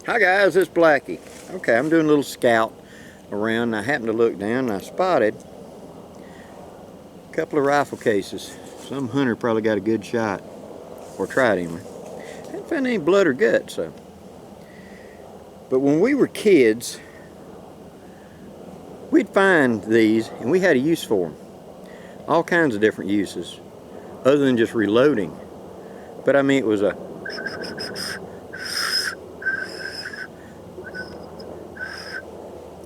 Hi guys, it's Blackie. Okay, I'm doing a little scout around and I happened to look down and I spotted a couple of rifle cases. Some hunter probably got a good shot, or tried anyway. I haven't found any blood or guts, so. But when we were kids, we'd find these and we had a use for them. All kinds of different uses, other than just reloading. But I mean, it was a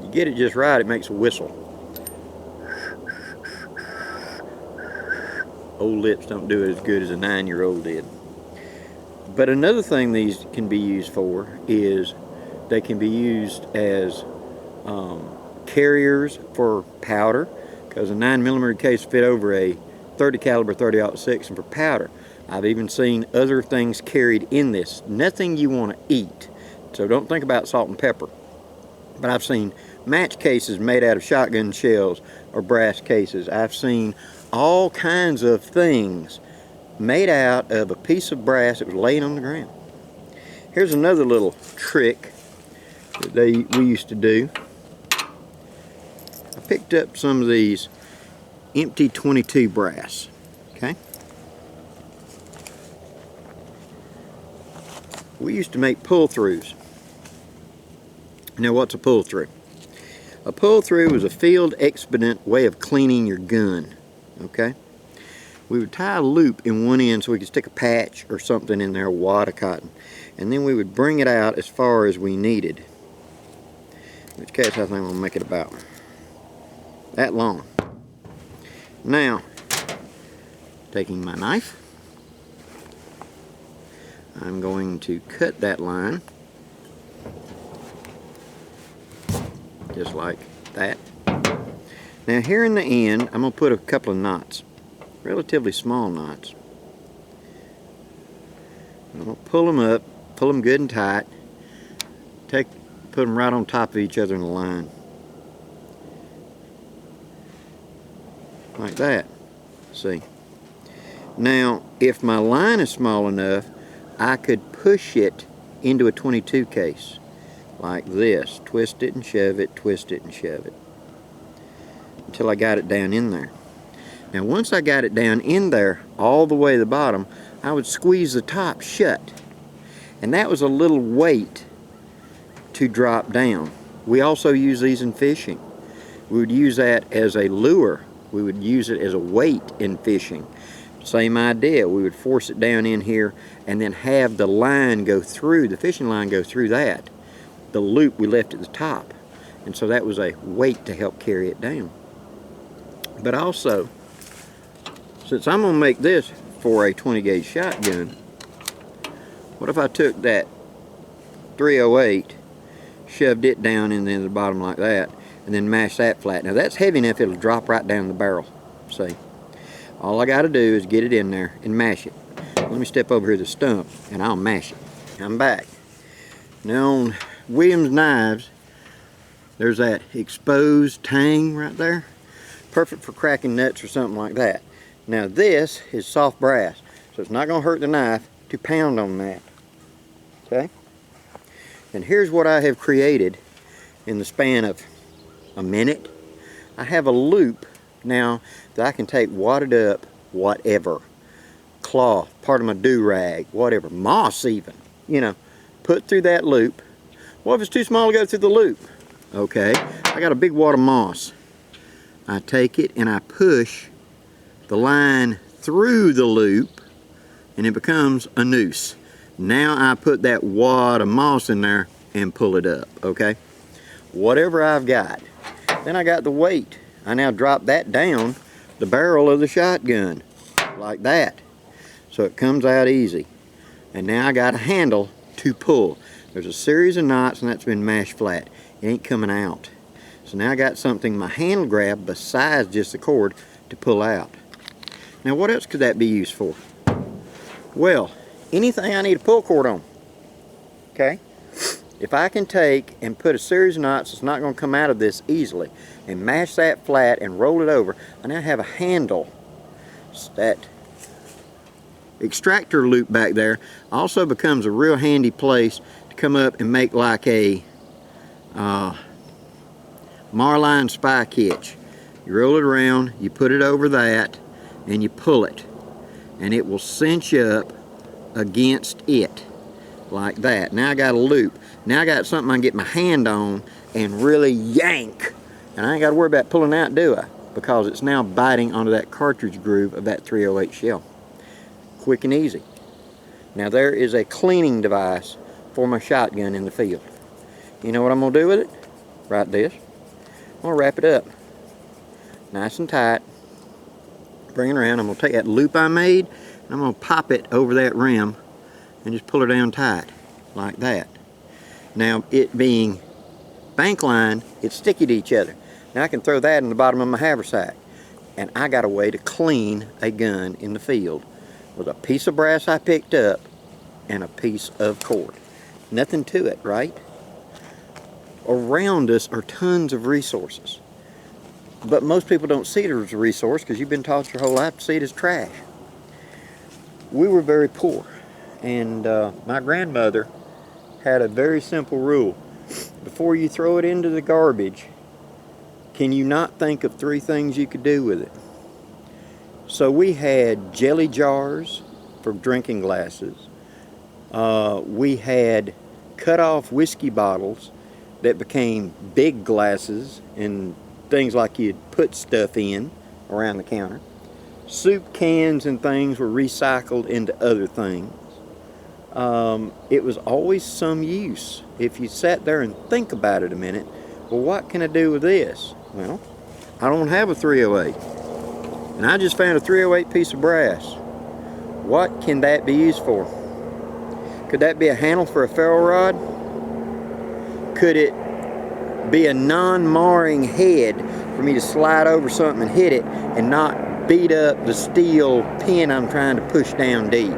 you get it just right, it makes a whistle. Old lips don't do it as good as a 9-year-old did. But another thing these can be used for is they can be used as carriers for powder, because a 9mm case fit over a 30 caliber 30-06, and for powder. I've even seen other things carried in this. Nothing you want to eat, so don't think about salt and pepper. But I've seen match cases made out of shotgun shells or brass cases. I've seen all kinds of things made out of a piece of brass that was laying on the ground. Here's another little trick that we used to do. I picked up some of these empty 22 brass. Okay. We used to make pull-throughs. Now, what's a pull-through? A pull-through was a field expedient way of cleaning your gun. Okay. We would tie a loop in one end so we could stick a patch or something in there, a wad of cotton, and then we would bring it out as far as we needed. In which case I think I'm going to make it about that long. Now, taking my knife, I'm going to cut that line just like that. Now here in the end, I'm going to put a couple of knots, relatively small knots. I'm going to pull them up, pull them good and tight, put them right on top of each other in a line. Like that. See? Now, if my line is small enough, I could push it into a 22 case. Like this. Twist it and shove it, twist it and shove it. Until I got it down in there. Now once I got it down in there, all the way to the bottom, I would squeeze the top shut. And that was a little weight to drop down. We also use these in fishing. We would use that as a lure. We would use it as a weight in fishing. Same idea. We would force it down in here and then have the line go through, the fishing line go through that. The loop we left at the top. And so that was a weight to help carry it down. But also, since I'm going to make this for a 20 gauge shotgun, what if I took that 308, shoved it down in the bottom like that, and then mashed that flat? Now that's heavy enough it'll drop right down the barrel. See? All I got to do is get it in there and mash it. Let me step over here to the stump and I'll mash it. I'm back. Now on Williams knives, there's that exposed tang right there. Perfect for cracking nuts or something like that. Now this is soft brass, so it's not going to hurt the knife to pound on that. Okay? And here's what I have created in the span of a minute. I have a loop now that I can take wadded up whatever. Cloth, part of my do-rag, whatever. Moss even. You know, put through that loop. What if it's too small to go through the loop? Okay, I got a big wad of moss. I take it and I push the line through the loop and it becomes a noose. Now I put that wad of moss in there and pull it up, okay? Whatever I've got. Then I got the weight. I now drop that down the barrel of the shotgun like that. So it comes out easy. And now I got a handle to pull. There's a series of knots and that's been mashed flat. It ain't coming out. So now I got something my hand grab besides just the cord to pull out. Now what else could that be used for? Well, anything I need a pull cord on. Okay? If I can take and put a series of knots that's not going to come out of this easily and mash that flat and roll it over, I now have a handle. That extractor loop back there also becomes a real handy place to come up and make like a Marline spike hitch. You roll it around, you put it over that, and you pull it. And it will cinch up against it, like that. Now I got a loop. Now I got something I can get my hand on and really yank. And I ain't got to worry about pulling out, do I? Because it's now biting onto that cartridge groove of that 308 shell. Quick and easy. Now there is a cleaning device for my shotgun in the field. You know what I'm going to do with it? Right this. I'm going to wrap it up nice and tight. Bring it around. I'm going to take that loop I made and I'm going to pop it over that rim and just pull it down tight like that. Now, it being bank line, it's sticky to each other. Now I can throw that in the bottom of my haversack, and I got a way to clean a gun in the field with a piece of brass I picked up and a piece of cord. Nothing to it, right? Around us are tons of resources, but most people don't see it as a resource because you've been taught your whole life to see it as trash. We were very poor, and my grandmother had a very simple rule. Before you throw it into the garbage, can you not think of 3 things you could do with it? So we had jelly jars for drinking glasses. We had cut off whiskey bottles that became big glasses and things like you'd put stuff in around the counter. Soup cans and things were recycled into other things. It was always some use. If you sat there and think about it a minute, well, what can I do with this? Well, I don't have a 308, and I just found a 308 piece of brass. What can that be used for? Could that be a handle for a ferro rod? Could it be a non-marring head for me to slide over something and hit it and not beat up the steel pin I'm trying to push down deep?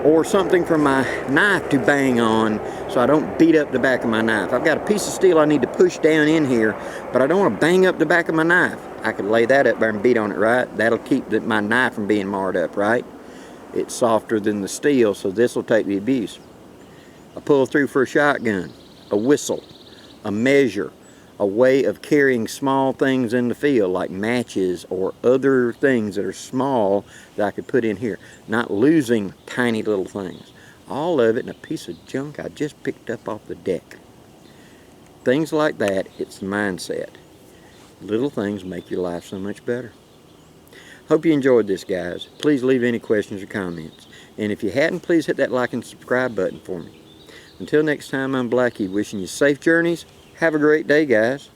Or something for my knife to bang on so I don't beat up the back of my knife. I've got a piece of steel I need to push down in here, but I don't want to bang up the back of my knife. I could lay that up there and beat on it, right? That'll keep my knife from being marred up, right? It's softer than the steel, so this will take the abuse. A pull through for a shotgun, a whistle, a measure, a way of carrying small things in the field like matches or other things that are small that I could put in here. Not losing tiny little things. All of it in a piece of junk I just picked up off the deck. Things like that, it's the mindset. Little things make your life so much better. Hope you enjoyed this, guys. Please leave any questions or comments. And if you hadn't, please hit that like and subscribe button for me. Until next time, I'm Blackie, wishing you safe journeys. Have a great day, guys.